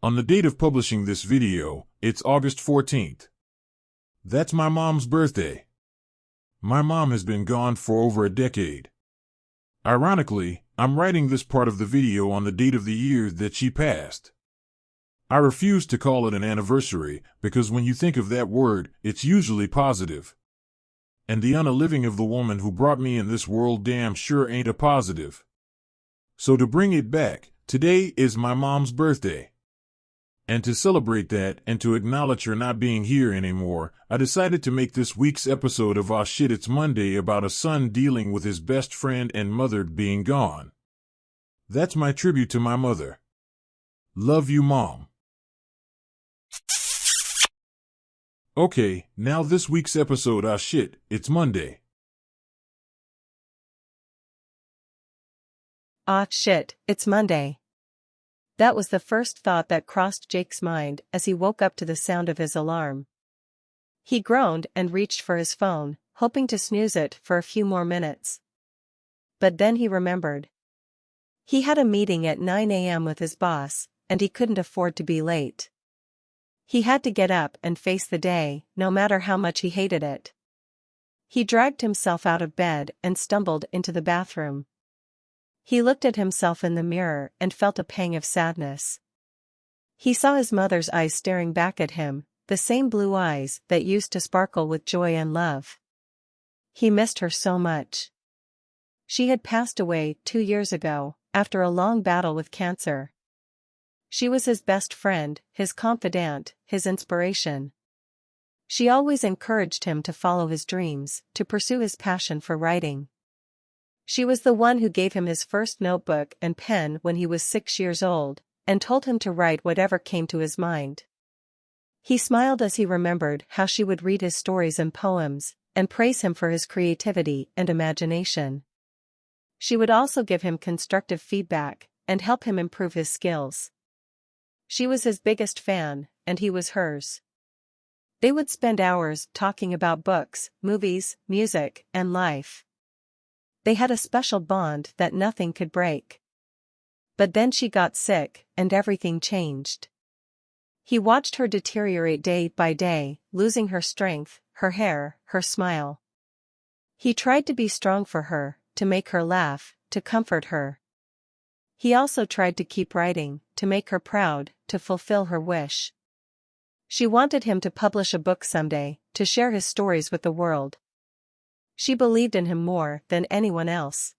On the date of publishing this video, it's August 14th. That's my mom's birthday. My mom has been gone for over a decade. Ironically, I'm writing this part of the video on the date of the year that she passed. I refuse to call it an anniversary because when you think of that word, it's usually positive. And the unaliving of the woman who brought me in this world damn sure ain't a positive. So to bring it back, today is my mom's birthday. And to celebrate that and to acknowledge her not being here anymore, I decided to make this week's episode of Aw Shit It's Monday about a son dealing with his best friend and mother being gone. That's my tribute to my mother. Love you, Mom. Okay, now this week's episode, Aw Shit, It's Monday. Aw shit, it's Monday. That was the first thought that crossed Jake's mind as he woke up to the sound of his alarm. He groaned and reached for his phone, hoping to snooze it for a few more minutes. But then he remembered. He had a meeting at 9 a.m. with his boss, and he couldn't afford to be late. He had to get up and face the day, no matter how much he hated it. He dragged himself out of bed and stumbled into the bathroom. He looked at himself in the mirror and felt a pang of sadness. He saw his mother's eyes staring back at him, the same blue eyes that used to sparkle with joy and love. He missed her so much. She had passed away 2 years ago, after a long battle with cancer. She was his best friend, his confidant, his inspiration. She always encouraged him to follow his dreams, to pursue his passion for writing. She was the one who gave him his first notebook and pen when he was 6 years old, and told him to write whatever came to his mind. He smiled as he remembered how she would read his stories and poems, and praise him for his creativity and imagination. She would also give him constructive feedback, and help him improve his skills. She was his biggest fan, and he was hers. They would spend hours talking about books, movies, music, and life. They had a special bond that nothing could break. But then she got sick, and everything changed. He watched her deteriorate day by day, losing her strength, her hair, her smile. He tried to be strong for her, to make her laugh, to comfort her. He also tried to keep writing, to make her proud, to fulfill her wish. She wanted him to publish a book someday, to share his stories with the world. She believed in him more than anyone else.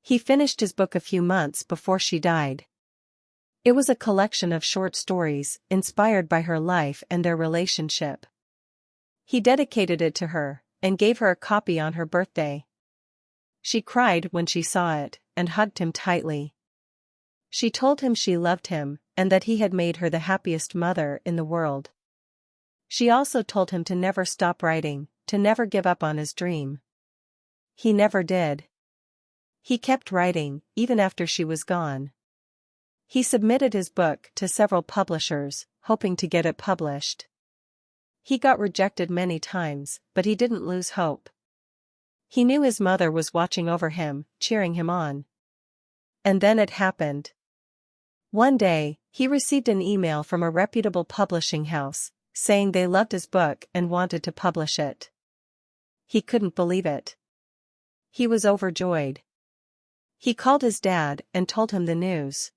He finished his book a few months before she died. It was a collection of short stories, inspired by her life and their relationship. He dedicated it to her, and gave her a copy on her birthday. She cried when she saw it, and hugged him tightly. She told him she loved him, and that he had made her the happiest mother in the world. She also told him to never stop writing, to never give up on his dream. He never did. He kept writing, even after she was gone. He submitted his book to several publishers, hoping to get it published. He got rejected many times, but he didn't lose hope. He knew his mother was watching over him, cheering him on. And then it happened. One day, he received an email from a reputable publishing house, saying they loved his book and wanted to publish it. He couldn't believe it. He was overjoyed. He called his dad and told him the news.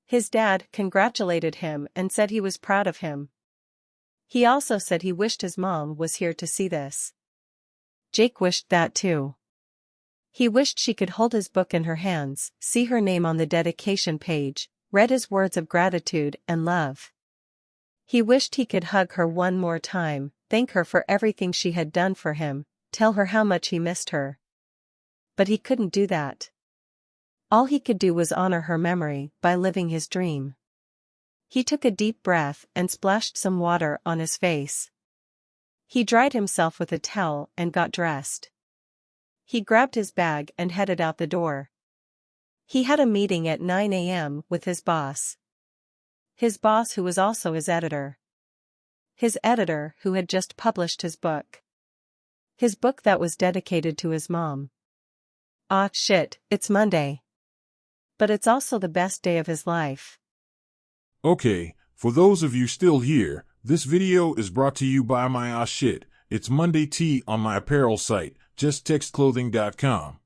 His dad congratulated him and said he was proud of him. He also said he wished his mom was here to see this. Jake wished that too. He wished she could hold his book in her hands, see her name on the dedication page, read his words of gratitude and love. He wished he could hug her one more time, thank her for everything she had done for him, tell her how much he missed her. But he couldn't do that. All he could do was honor her memory by living his dream. He took a deep breath and splashed some water on his face. He dried himself with a towel and got dressed. He grabbed his bag and headed out the door. He had a meeting at 9 a.m. with his boss. His boss who was also his editor. His editor who had just published his book. His book that was dedicated to his mom. Aw shit, it's Monday. But it's also the best day of his life. Okay, for those of you still here, this video is brought to you by my shit. It's Monday Tea on my apparel site, justtextclothing.com.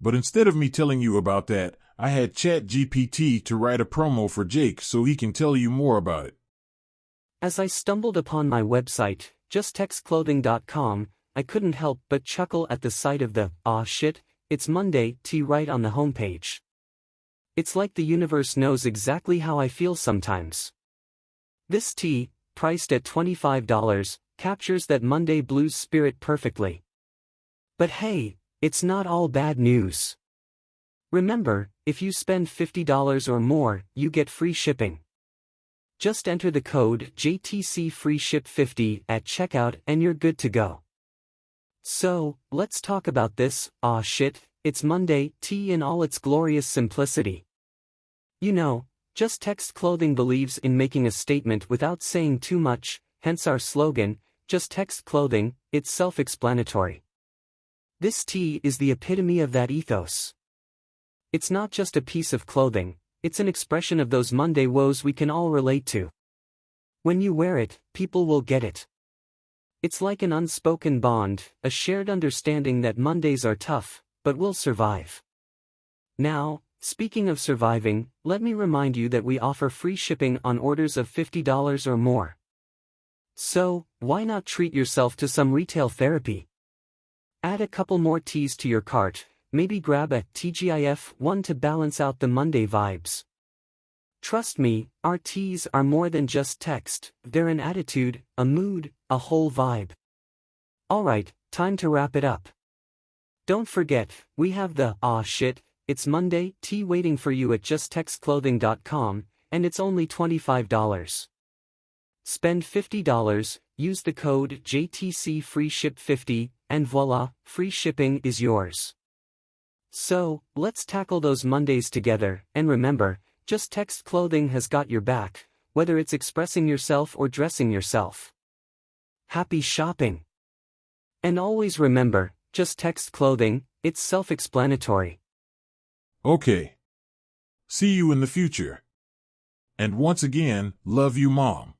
But instead of me telling you about that, I had ChatGPT to write a promo for Jake so he can tell you more about it. As I stumbled upon my website, justtextclothing.com, I couldn't help but chuckle at the sight of the "aw shit, it's Monday" tea right on the homepage. It's like the universe knows exactly how I feel sometimes. This tea, priced at $25, captures that Monday blues spirit perfectly. But hey, it's not all bad news. Remember, if you spend $50 or more, you get free shipping. Just enter the code JTCFreeShip50 at checkout and you're good to go. So, let's talk about this "aw shit, it's Monday" tea in all its glorious simplicity. You know, Just Text Clothing believes in making a statement without saying too much, hence our slogan, Just Text Clothing, it's self-explanatory. This tea is the epitome of that ethos. It's not just a piece of clothing, it's an expression of those Monday woes we can all relate to. When you wear it, people will get it. It's like an unspoken bond, a shared understanding that Mondays are tough, but we'll survive. Now, speaking of surviving, let me remind you that we offer free shipping on orders of $50 or more. So, why not treat yourself to some retail therapy? Add a couple more teas to your cart, maybe grab a TGIF one to balance out the Monday vibes. Trust me, our teas are more than just text, they're an attitude, a mood, a whole vibe. Alright, time to wrap it up. Don't forget, we have the "aw shit, it's Monday" tea waiting for you at justtextclothing.com, and it's only $25. Spend $50, use the code JTCFreeShip50, and voila, free shipping is yours. So, let's tackle those Mondays together, and remember, Just Text Clothing has got your back, whether it's expressing yourself or dressing yourself. Happy shopping! And always remember, Just Text Clothing, it's self-explanatory. Okay. See you in the future. And once again, love you, Mom.